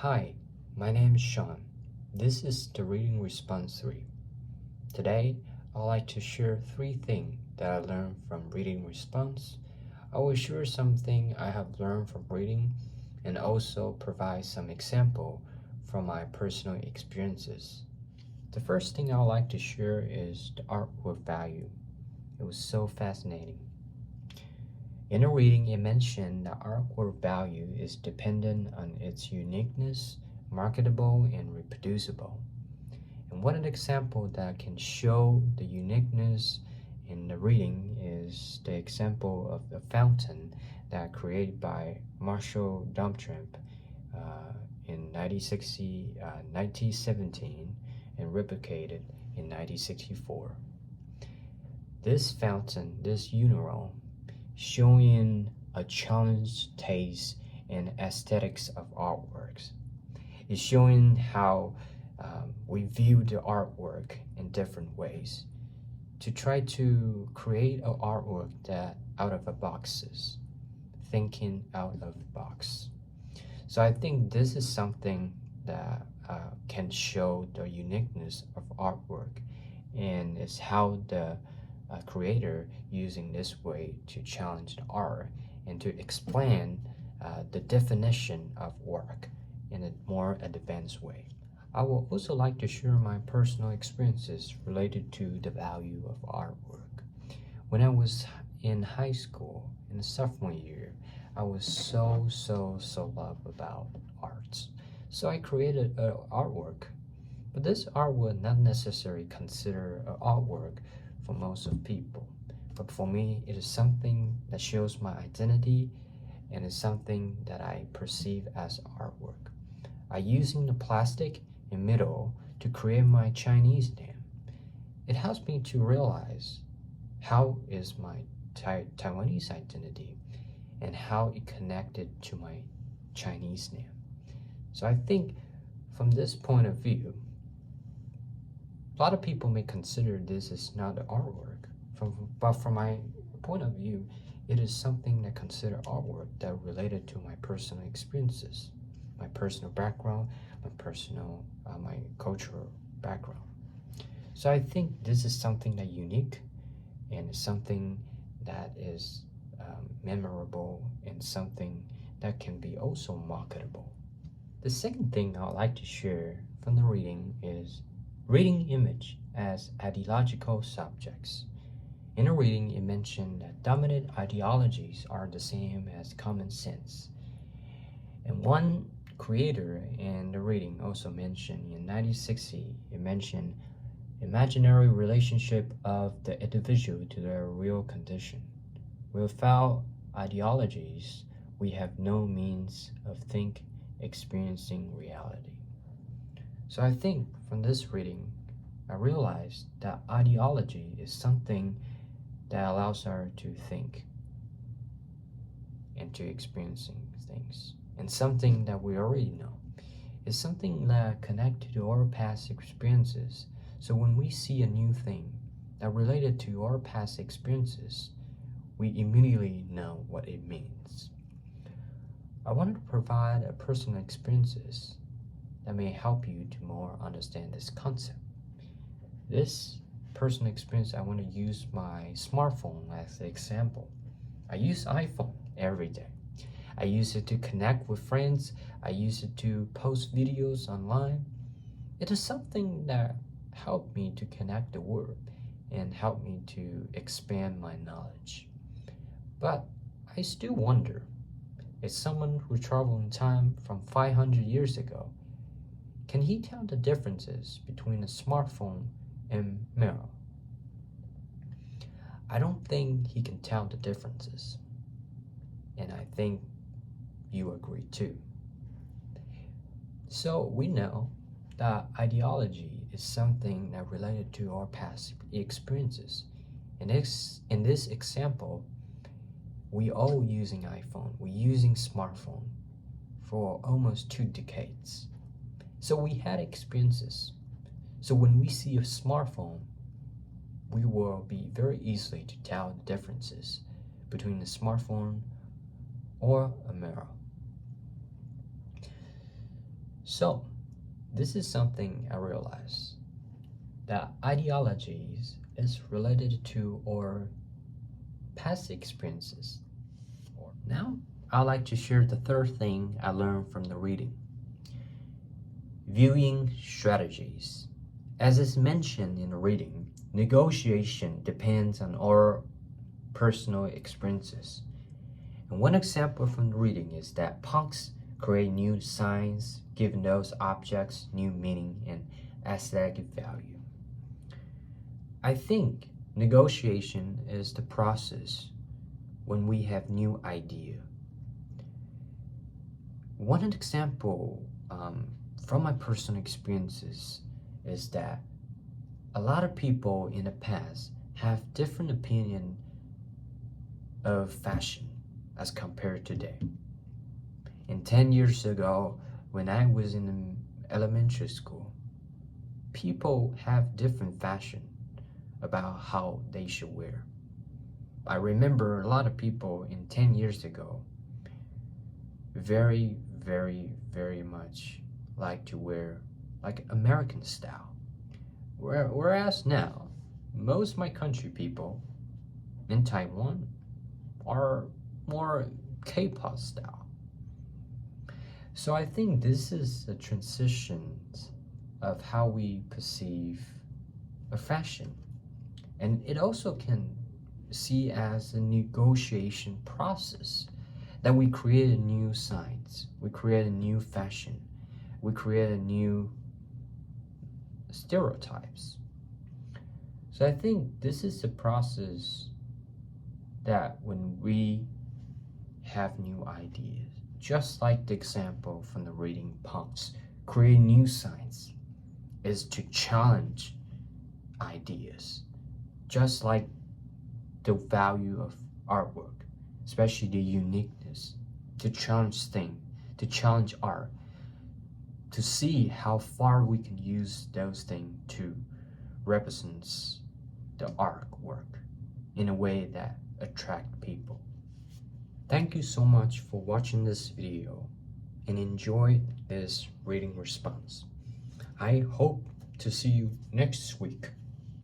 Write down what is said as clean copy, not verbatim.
Hi, my name is Shao-En. This is the reading response 3. Today, I'd like to share 3 things that I learned from reading response. I will share something I have learned from reading and also provide some example from my personal experiences. The first thing I'd like to share is the artwork value. It was so fascinating. In a reading, it mentioned that artwork value is dependent on its uniqueness, marketable, and reproducible. And one example that can show the uniqueness in the reading is the example of the fountain that created by Marcel Duchamp in 1917 and replicated in 1964. This fountain, this urinal, showing a challenged taste and aesthetics of artworks. It's showing how we view the artwork in different ways to try to create an artwork that out of the boxes, thinking out of the box. So I think this is something that can show the uniqueness of artwork, and it's how the creator using this way to challenge the art and to explain the definition of work in a more advanced way. I would also like to share my personal experiences related to the value of artwork. When I was in high school, in the sophomore year, I was so love about arts. So I created an artwork, but this artwork not necessarily considered an artwork for most of people. But for me, it is something that shows my identity and is something that I perceive as artwork. I using the plastic and metal to create my Chinese name. It helps me to realize how is my Taiwanese identity and how it connected to my Chinese name. So I think from this point of view, a lot of people may consider this as not artwork, but from my point of view, it is something that consider artwork that related to my personal experiences, my personal background, my cultural background. So I think this is something that unique and something that is memorable and something that can be also marketable. The second thing I'd like to share from the reading is reading image as ideological subjects. In a reading, it mentioned that dominant ideologies are the same as common sense. And one creator in the reading also mentioned in 1960, it mentioned imaginary relationship of the individual to their real condition. Without ideologies, we have no means of experiencing reality. So I think from this reading, I realized that ideology is something that allows us to think and to experiencing things. And something that we already know is something that connected to our past experiences. So when we see a new thing that related to our past experiences, we immediately know what it means. I wanted to provide a personal experiences that may help you to more understand this concept. This personal experience, I want to use my smartphone as an example. I use iPhone every day. I use it to connect with friends. I use it to post videos online. It is something that helped me to connect the world and helped me to expand my knowledge. But I still wonder, if someone who traveled in time from 500 years ago, can he tell the differences between a smartphone and mirror? I don't think he can tell the differences. And I think you agree too. So we know that ideology is something that related to our past experiences. In this example, we all using iPhone, we using smartphone for almost 2 decades. So we had experiences. So when we see a smartphone, we will be very easily to tell the differences between a smartphone or a mirror. So, this is something I realized, that ideologies is related to our past experiences. Now, I'd like to share the third thing I learned from the reading. Viewing strategies. As is mentioned in the reading, negotiation depends on our personal experiences. And one example from the reading is that punks create new signs, giving those objects new meaning and aesthetic value. I think negotiation is the process when we have new idea. One example from my personal experiences is that a lot of people in the past have different opinion of fashion as compared to today. And 10 years ago, when I was in elementary school, people have different fashion about how they should wear. I remember a lot of people in 10 years ago very, very much like to wear like American style. Whereas now, most of my country people in Taiwan are more K-pop style. So I think this is a transition of how we perceive a fashion. And it also can see as a negotiation process that we create a new signs, we create a new fashion, we create a new stereotypes. So I think this is a process that when we have new ideas, just like the example from the reading punks, create new signs is to challenge ideas, just like the value of artwork, especially the uniqueness, to challenge things, to challenge art, to see how far we can use those things to represent the artwork in a way that attract people. Thank you so much for watching this video and enjoy this reading response. I hope to see you next week.